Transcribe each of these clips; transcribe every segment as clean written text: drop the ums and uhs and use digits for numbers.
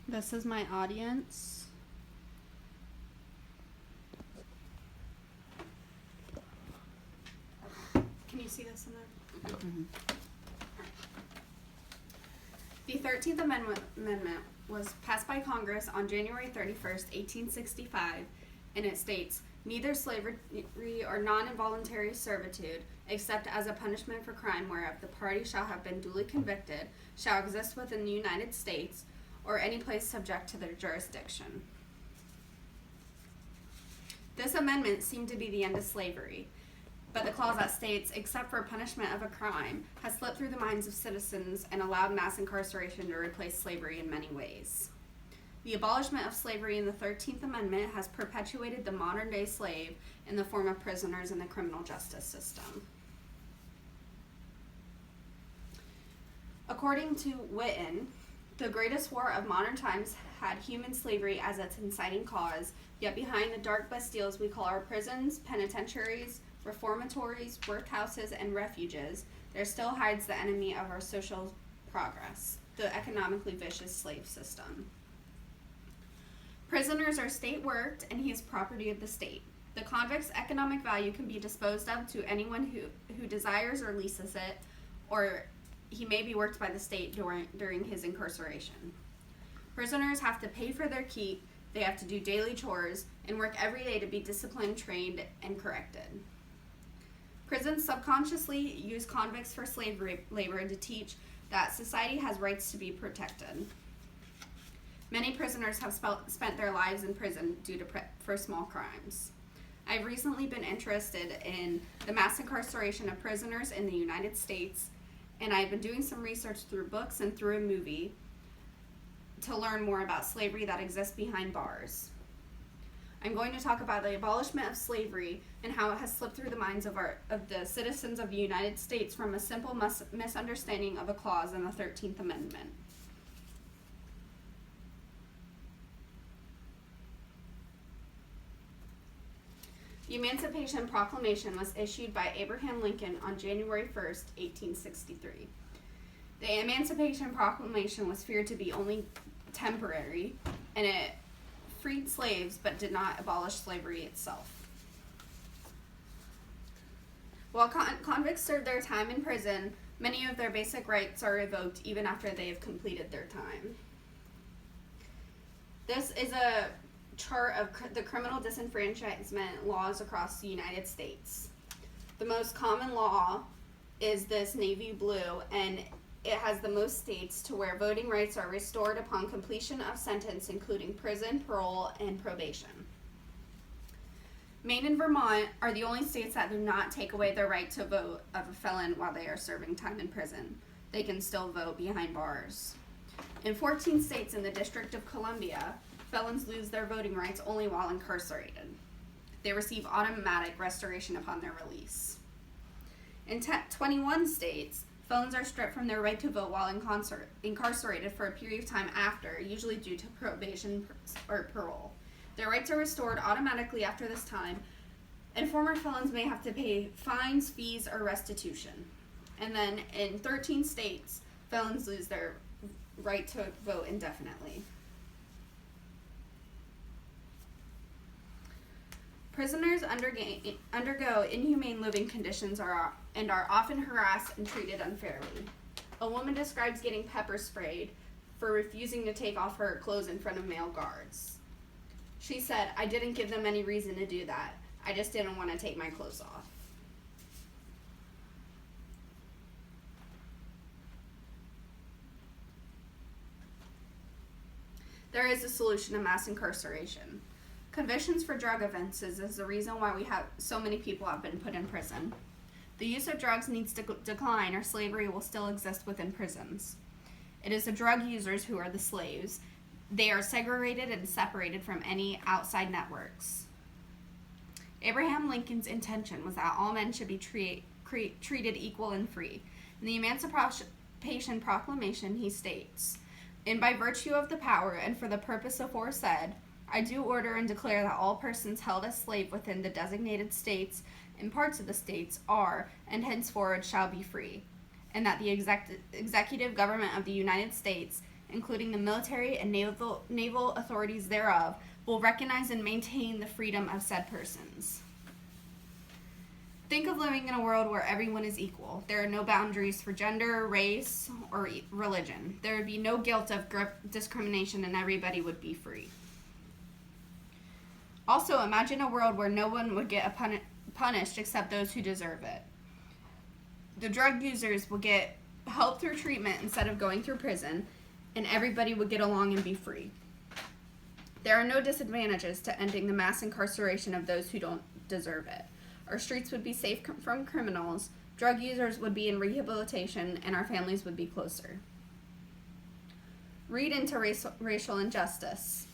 This is my audience. Can you see this in there? Yep. Mm-hmm. The 13th Amendment was passed by Congress on January 31st, 1865, and it states, "Neither slavery or non-involuntary servitude, except as a punishment for crime whereof the party shall have been duly convicted, shall exist within the United States, or any place subject to their jurisdiction." This amendment seemed to be the end of slavery, but the clause that states, "except for punishment of a crime," has slipped through the minds of citizens and allowed mass incarceration to replace slavery in many ways. The abolishment of slavery in the 13th Amendment has perpetuated the modern-day slave in the form of prisoners in the criminal justice system. According to Witten, the greatest war of modern times had human slavery as its inciting cause, yet behind the dark bastilles we call our prisons, penitentiaries, reformatories, workhouses, and refuges, there still hides the enemy of our social progress, the economically vicious slave system. Prisoners are state worked, and he is property of the state. The convict's economic value can be disposed of to anyone who desires or leases it, or he may be worked by the state during his incarceration. Prisoners have to pay for their keep, they have to do daily chores, and work every day to be disciplined, trained, and corrected. Prisons subconsciously use convicts for slave labor to teach that society has rights to be protected. Many prisoners have spent their lives in prison for small crimes. I've recently been interested in the mass incarceration of prisoners in the United States, and I've been doing some research through books and through a movie to learn more about slavery that exists behind bars. I'm going to talk about the abolishment of slavery and how it has slipped through the minds of the citizens of the United States from a simple misunderstanding of a clause in the 13th Amendment. The Emancipation Proclamation was issued by Abraham Lincoln on January 1st, 1863. The Emancipation Proclamation was feared to be only temporary, and it freed slaves but did not abolish slavery itself. While convicts serve their time in prison, many of their basic rights are revoked even after they have completed their time. This is a chart of the criminal disenfranchisement laws across the United States. The most common law is this navy blue, and it has the most states to where voting rights are restored upon completion of sentence, including prison, parole, and probation. Maine and Vermont are the only states that do not take away the right to vote of a felon while they are serving time in prison. They can still vote behind bars. In 14 states in the District of Columbia, felons lose their voting rights only while incarcerated. They receive automatic restoration upon their release. In 21 states, felons are stripped from their right to vote while incarcerated for a period of time after, usually due to probation or parole. Their rights are restored automatically after this time, and former felons may have to pay fines, fees, or restitution. And then in 13 states, felons lose their right to vote indefinitely. Prisoners undergo inhumane living conditions and are often harassed and treated unfairly. A woman describes getting pepper sprayed for refusing to take off her clothes in front of male guards. She said, "I didn't give them any reason to do that. I just didn't want to take my clothes off." There is a solution to mass incarceration. Convictions for drug offenses is the reason why we have so many people have been put in prison. The use of drugs needs to decline, or slavery will still exist within prisons. It is the drug users who are the slaves. They are segregated and separated from any outside networks. Abraham Lincoln's intention was that all men should be treated equal and free. In the Emancipation Proclamation, he states, "And by virtue of the power and for the purpose aforesaid, I do order and declare that all persons held as slave within the designated states and parts of the states are, and henceforward shall be free, and that the executive government of the United States, including the military and naval authorities thereof, will recognize and maintain the freedom of said persons. Think of living in a world where everyone is equal. There are no boundaries for gender, race, or religion. There would be no guilt of discrimination, and everybody would be free. Also, imagine a world where no one would get punished except those who deserve it. The drug users will get help through treatment instead of going through prison, and everybody would get along and be free. There are no disadvantages to ending the mass incarceration of those who don't deserve it. Our streets would be safe from criminals, drug users would be in rehabilitation, and our families would be closer. Read into racial injustice.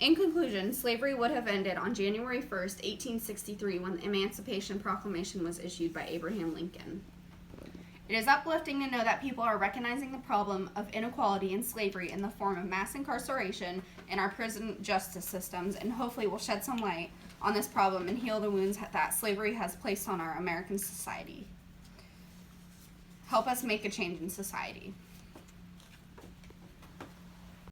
In conclusion, slavery would have ended on January 1st, 1863, when the Emancipation Proclamation was issued by Abraham Lincoln. It is uplifting to know that people are recognizing the problem of inequality and slavery in the form of mass incarceration in our prison justice systems, and hopefully will shed some light on this problem and heal the wounds that slavery has placed on our American society. Help us make a change in society.